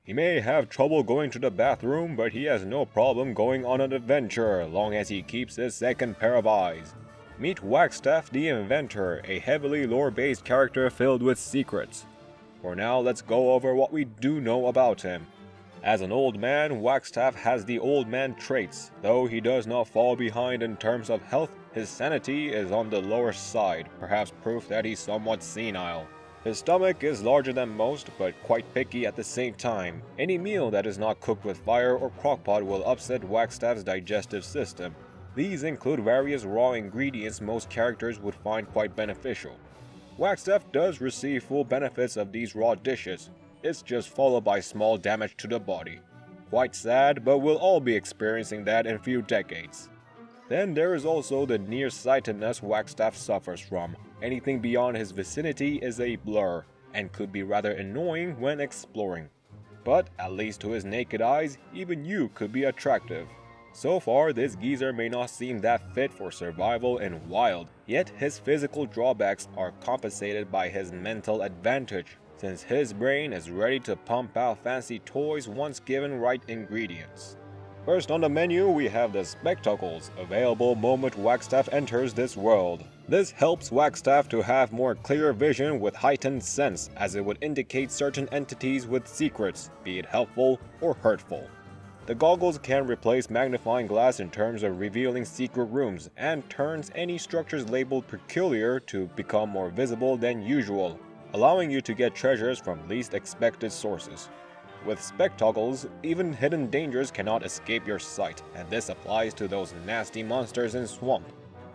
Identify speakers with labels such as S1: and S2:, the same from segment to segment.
S1: He may have trouble going to the bathroom, but he has no problem going on an adventure long as he keeps his second pair of eyes. Meet Wagstaff the Inventor, a heavily lore-based character filled with secrets. For now, let's go over what we do know about him. As an old man, Wagstaff has the old man traits. Though he does not fall behind in terms of health, his sanity is on the lower side, perhaps proof that he's somewhat senile. His stomach is larger than most, but quite picky at the same time. Any meal that is not cooked with fire or crockpot will upset Wagstaff's digestive system. These include various raw ingredients most characters would find quite beneficial. Wagstaff does receive full benefits of these raw dishes. It's just followed by small damage to the body. Quite sad, but we'll all be experiencing that in a few decades. Then there is also the nearsightedness Wagstaff suffers from. Anything beyond his vicinity is a blur, and could be rather annoying when exploring. But, at least to his naked eyes, even you could be attractive. So far, this geezer may not seem that fit for survival in wild, yet his physical drawbacks are compensated by his mental advantage, since his brain is ready to pump out fancy toys once given right ingredients. First on the menu, we have the spectacles, available moment Wagstaff enters this world. This helps Wagstaff to have more clear vision with heightened sense, as it would indicate certain entities with secrets, be it helpful or hurtful. The goggles can replace magnifying glass in terms of revealing secret rooms, and turns any structures labeled peculiar to become more visible than usual, allowing you to get treasures from least expected sources. With spectacles, even hidden dangers cannot escape your sight, and this applies to those nasty monsters in swamp.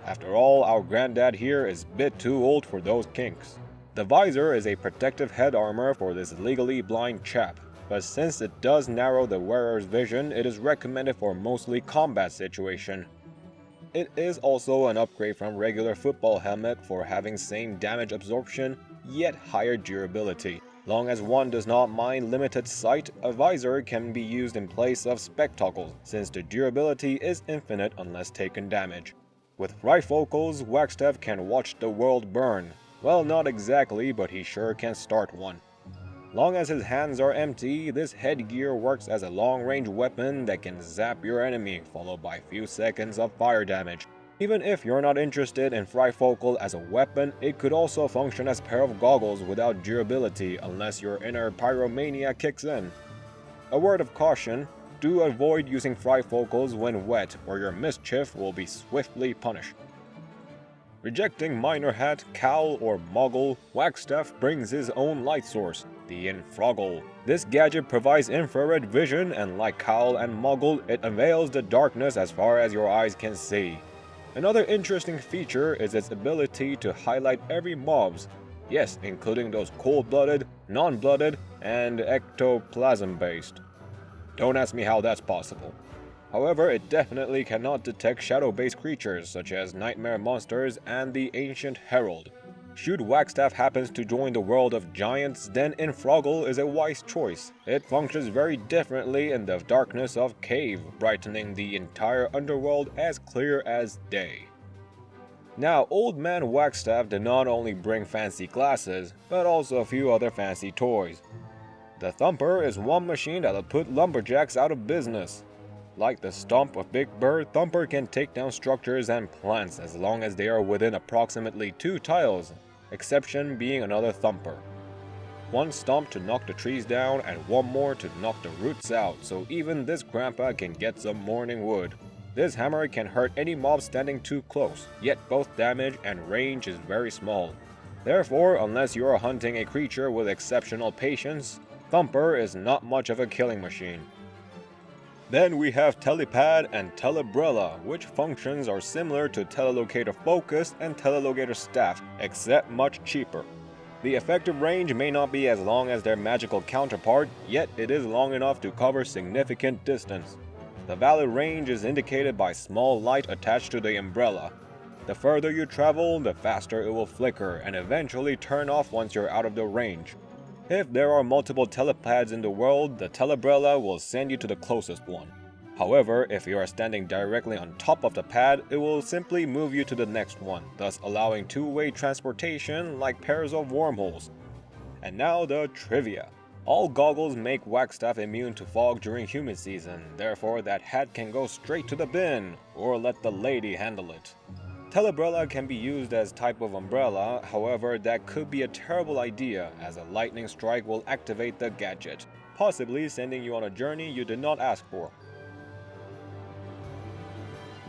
S1: After all, our granddad here is a bit too old for those kinks. The visor is a protective head armor for this legally blind chap, but since it does narrow the wearer's vision, it is recommended for mostly combat situation. It is also an upgrade from regular football helmet for having same damage absorption, yet higher durability. Long as one does not mind limited sight, a visor can be used in place of spectacles, since the durability is infinite unless taken damage. With trifocals, Wagstaff can watch the world burn. Well, not exactly, but he sure can start one. Long as his hands are empty, this headgear works as a long-range weapon that can zap your enemy, followed by a few seconds of fire damage. Even if you're not interested in trifocal as a weapon, it could also function as a pair of goggles without durability unless your inner pyromania kicks in. A word of caution, do avoid using trifocals when wet or your mischief will be swiftly punished. Rejecting miner hat, cowl, or muggle, Wagstaff brings his own light source, the infroggle. This gadget provides infrared vision, and like cowl and muggle, it unveils the darkness as far as your eyes can see. Another interesting feature is its ability to highlight every mobs, yes, including those cold-blooded, non-blooded, and ectoplasm-based. Don't ask me how that's possible. However, it definitely cannot detect shadow-based creatures such as nightmare monsters and the Ancient Herald. Should Wagstaff happens to join the world of giants, then Infroggle is a wise choice. It functions very differently in the darkness of cave, brightening the entire underworld as clear as day. Now, Old Man Wagstaff did not only bring fancy glasses, but also a few other fancy toys. The Thumper is one machine that'll put lumberjacks out of business. Like the stomp of Big Bird, Thumper can take down structures and plants as long as they are within approximately 2 tiles, exception being another Thumper. One stomp to knock the trees down and one more to knock the roots out, so even this grandpa can get some morning wood. This hammer can hurt any mob standing too close, yet both damage and range is very small. Therefore, unless you are hunting a creature with exceptional patience, Thumper is not much of a killing machine. Then we have Tele-pad and Telebrella, which functions are similar to Telelocator Focus and Telelocator Staff, except much cheaper. The effective range may not be as long as their magical counterpart, yet it is long enough to cover significant distance. The valid range is indicated by small light attached to the umbrella. The further you travel, the faster it will flicker and eventually turn off once you're out of the range. If there are multiple telepads in the world, the Telebrella will send you to the closest one. However, if you are standing directly on top of the pad, it will simply move you to the next one, thus allowing two-way transportation like pairs of wormholes. And now the trivia. All goggles make Wagstaff immune to fog during humid season, therefore that hat can go straight to the bin, or let the lady handle it. Telebrella can be used as type of umbrella, however that could be a terrible idea as a lightning strike will activate the gadget, possibly sending you on a journey you did not ask for.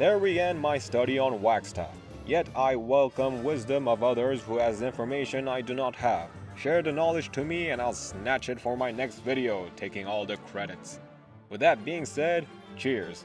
S1: There we end my study on Wagstaff, yet I welcome wisdom of others who has information I do not have. Share the knowledge to me and I'll snatch it for my next video, taking all the credits. With that being said, cheers!